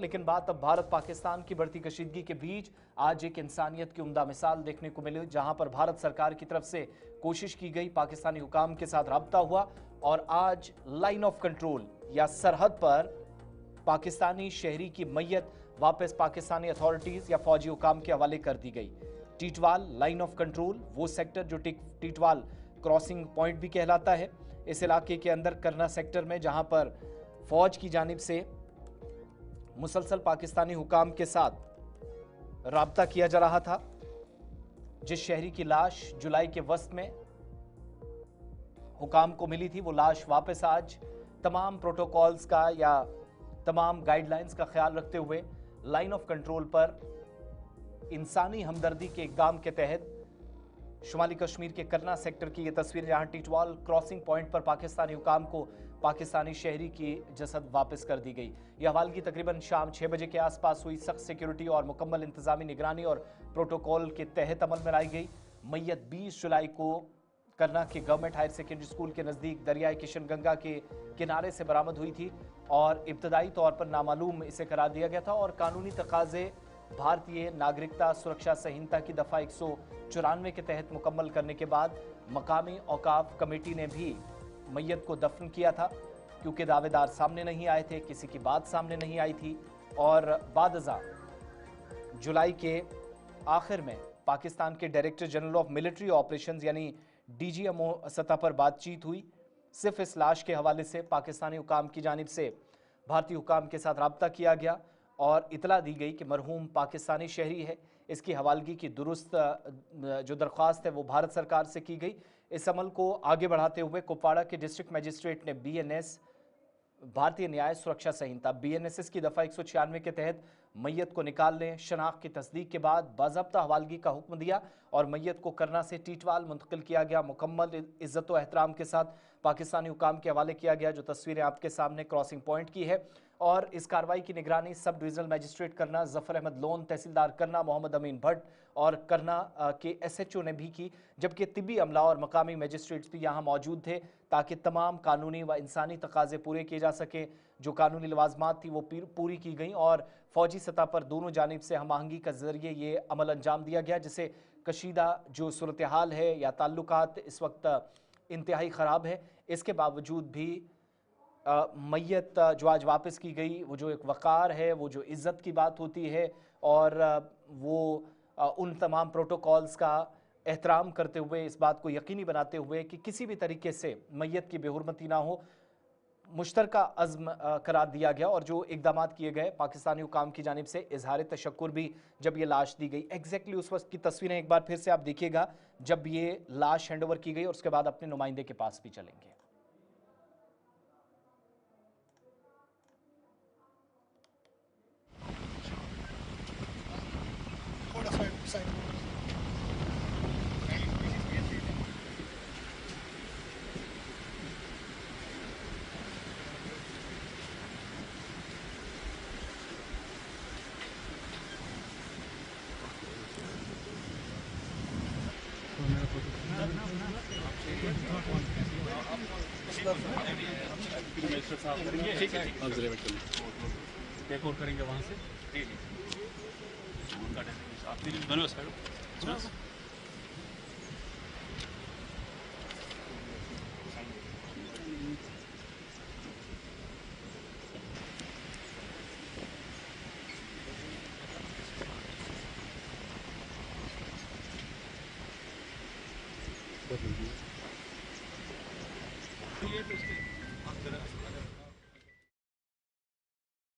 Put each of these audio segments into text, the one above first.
लेकिन बात अब भारत पाकिस्तान की बढ़ती कशीदगी के बीच आज एक इंसानियत की उम्दा मिसाल देखने को मिली, जहां पर भारत सरकार की तरफ से कोशिश की गई, पाकिस्तानी हुकाम के साथ राब्ता हुआ और आज लाइन ऑफ कंट्रोल या सरहद पर पाकिस्तानी शहरी की मैयत वापस पाकिस्तानी अथॉरिटीज या फौजी हुकाम के हवाले कर दी गई। टीटवाल लाइन ऑफ कंट्रोल, वो सेक्टर जो टीटवाल क्रॉसिंग पॉइंट भी कहलाता है, इस इलाके के अंदर करना सेक्टर में, जहां पर फौज की जानिब से मुसलसल पाकिस्तानी हुकाम के साथ राब्ता किया जा रहा था। जिस शहरी की लाश जुलाई के वस्त में हुकाम को मिली थी, वो लाश वापस आज तमाम प्रोटोकॉल्स का या तमाम गाइडलाइंस का ख्याल रखते हुए लाइन ऑफ कंट्रोल पर इंसानी हमदर्दी के इक़दाम के तहत शुमाली कश्मीर के करना सेक्टर की यह तस्वीर, जहां टीटवाल क्रॉसिंग पॉइंट पर पाकिस्तानी हुकाम को पाकिस्तानी शहरी की जसद वापस कर दी गई। यह हवालगी तकरीबन शाम 6 बजे के आसपास हुई। सख्त सिक्योरिटी और मुकम्मल इंतजामी निगरानी और प्रोटोकॉल के तहत अमल में लाई गई। मैयत 20 जुलाई को करना के गवर्नमेंट हायर सेकेंडरी स्कूल के नज़दीक दरियाए किशनगंगा के किनारे से बरामद हुई थी और इब्तदाई तौर पर नामालूम इसे करार दिया गया था और कानूनी तकाजे भारतीय नागरिकता सुरक्षा संहिता की दफ़ा 194 के तहत मुकम्मल करने के बाद मकामी औकाफ कमेटी ने भी मैयत को दफन किया था, क्योंकि दावेदार सामने नहीं आए थे, किसी की बात सामने नहीं आई थी और बादज़ा जुलाई के आखिर में पाकिस्तान के director general of military operations यानी डीजीएमओ सतह पर बातचीत हुई। सिर्फ इस लाश के हवाले से पाकिस्तानी हुकाम की जानिब से भारतीय हुकाम के साथ राब्ता किया गया और इतला दी गई कि मरहूम पाकिस्तानी शहरी है। इसकी हवालगी की दुरुस्त जो दरख्वास्त है वो भारत सरकार से की गई। इस अमल को आगे बढ़ाते हुए कुपवाड़ा के डिस्ट्रिक्ट मजिस्ट्रेट ने बीएनएस भारतीय न्याय सुरक्षा संहिता बीएनएसएस की दफ़ा 196 के तहत मैयत को निकालने, शनाख्त की तस्दीक के बाद बाज़ाब्ता हवालगी का हुक्म दिया और मैयत को करना से टीटवाल मुंतकिल किया गया। मुकम्मल इज्जत व एहतराम के साथ पाकिस्तानी हुकाम के हवाले किया गया, जो तस्वीरें आपके सामने क्रॉसिंग पॉइंट की है। और इस कार्रवाई की निगरानी सब डिविजनल मजिस्ट्रेट करना जफर अहमद लोन, तहसीलदार करना मोहम्मद अमीन भट्ट और करना के एसएचओ ने भी की, जबकि तिब्बी अमला और मकामी मजिस्ट्रेट्स भी यहाँ मौजूद थे ताकि तमाम कानूनी व इंसानी तकाजे पूरे किए जा सके। जो कानूनी लवाजमात थी वो पूरी की गई और फौजी सतह पर दोनों जानिब से हम आहंगी के जरिए ये अमल अंजाम दिया गया, जिससे कशीदा जो सूरत हाल है या ताल्लुकात इस वक्त इंतहाई ख़राब है। इसके बावजूद भी मैयत जो आज वापस की गई, वो जो एक वक़ार है, वो जो इज़्ज़त की बात होती है और वो उन तमाम प्रोटोकॉल्स का एहतराम करते हुए, इस बात को यकीनी बनाते हुए कि किसी भी तरीके से मैयत की बेहुरमती ना हो, मुश्तरका अज़्म करार दिया गया और जो इकदाम किए गए पाकिस्तानी हुकाम की जानिब से इजहार तशक्कुर भी जब ये लाश दी गई। एग्जैक्टली उस वक्त की तस्वीरें एक बार फिर से आप देखिएगा जब ये लाश हैंड ओवर की गई और उसके बाद अपने नुमाइंदे के पास भी चलेंगे। टेक ओवर करेंगे वहाँ से। दोनों साइड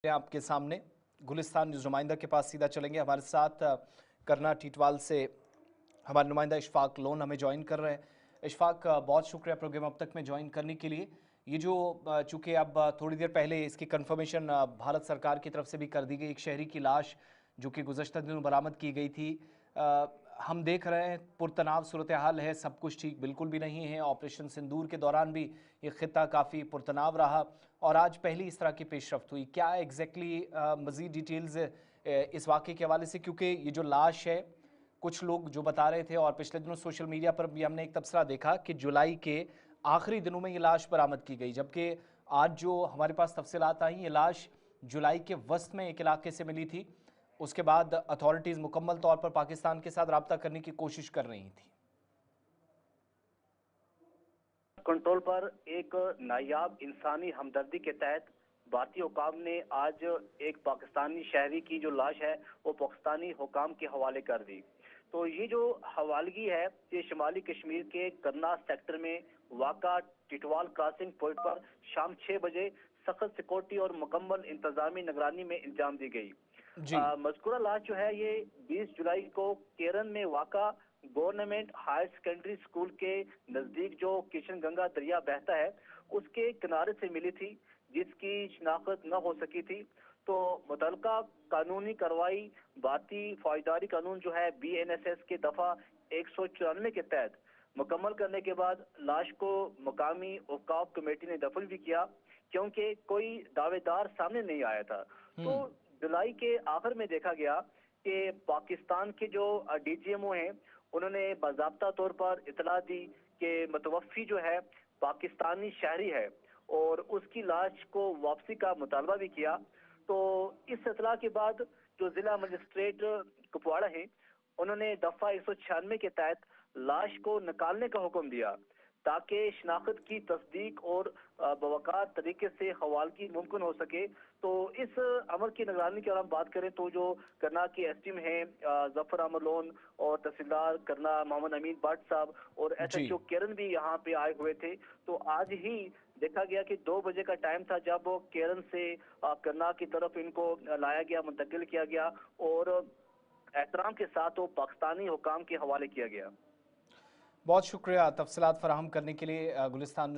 आपके सामने गुलिस्तान न्यूज़ नुमाइंदा के पास सीधा चलेंगे। हमारे साथ करना टीटवाल से हमारे नुमाइंदा इशफाक लोन हमें ज्वाइन कर रहे हैं। इशफाक, बहुत शुक्रिया प्रोग्राम अब तक में ज्वाइन करने के लिए। ये जो चूँकि अब थोड़ी देर पहले इसकी कंफर्मेशन भारत सरकार की तरफ से भी कर दी गई, एक शहरी की लाश जो कि गुज़श्ता दिनों बरामद की गई थी, हम देख रहे हैं पुरतनाव सूरत हाल है, सब कुछ ठीक बिल्कुल भी नहीं है। ऑपरेशन सिंदूर के दौरान भी ये खित्ता काफ़ी पुरतनाव रहा और आज पहली इस तरह की पेशरफ्त हुई। क्या एग्जैक्टली मज़ीद डिटेल्स इस वाक़े के हवाले से, क्योंकि ये जो लाश है कुछ लोग जो बता रहे थे और पिछले दिनों सोशल मीडिया पर भी हमने एक तबसरा देखा कि जुलाई के आखिरी दिनों में ये लाश बरामद की गई, जबकि आज जो हमारे पास तफसीलात आई, ये लाश जुलाई के वस्त में एक इलाके से मिली थी। उसके बाद अथॉरिटीज मुकम्मल तौर पर पाकिस्तान के साथ राब्ता करने की कोशिश कर रही थी। कंट्रोल पर एक नायाब इंसानी हमदर्दी के तहत भारतीय हुकाम ने आज एक पाकिस्तानी शहरी की जो लाश है वो पाकिस्तानी हुकाम के हवाले कर दी। तो ये जो हवालगी है ये शुमाली कश्मीर के करना सेक्टर में वाक़ा टिटवाल क्रॉसिंग पॉइंट पर शाम 6 बजे सख्त सिक्योरिटी और मुकम्मल इंतजामी निगरानी में इंजाम दी गई। मज़कूरा लाश जो है ये 20 जुलाई को केरन में वाक़ा गवर्नमेंट हायर सेकेंडरी स्कूल के नजदीक जो किशन गंगा दरिया बहता है उसके किनारे से मिली थी, जिसकी शिनाख्त न हो सकी थी। तो मुतलका कानूनी कार्रवाई भारतीय फौजदारी कानून जो है BNSS के दफा 194 के तहत मुकम्मल करने के बाद लाश को मकामी औकाफ कमेटी ने दफन भी किया, क्योंकि कोई दावेदार सामने नहीं आया था। तो जुलाई के आखिर में देखा गया कि पाकिस्तान के जो DGMO हैं उन्होंने बाज़ाब्ता तौर पर इतला दी कि मुतवफ़ी जो है पाकिस्तानी शहरी है और उसकी लाश को वापसी का मुतालबा भी किया। तो इस इतला के बाद जो जिला मजिस्ट्रेट कुपवाड़ा है उन्होंने दफा 196 के तहत लाश को निकालने का हुक्म दिया ताकि शिनाख्त की तस्दीक और बवकार तरीके से हवालगी मुमकिन हो सके। तो इस अमल की निगरानी की अगर हम बात करें तो जो करना के SDM हैं जफर अहमद लोन और तहसीलदार करना मोहम्मद अमीन भट्ट साहब और SHO केरन भी यहाँ पे आए हुए थे। तो आज ही देखा गया कि 2 बजे का टाइम था जब केरन से करना की तरफ इनको लाया गया, मुंतकिल किया गया और एहतराम के साथ वो पाकिस्तानी हुकाम के हवाले किया गया। बहुत शुक्रिया तफसीलात फराहम करने के लिए गुलिस्तान।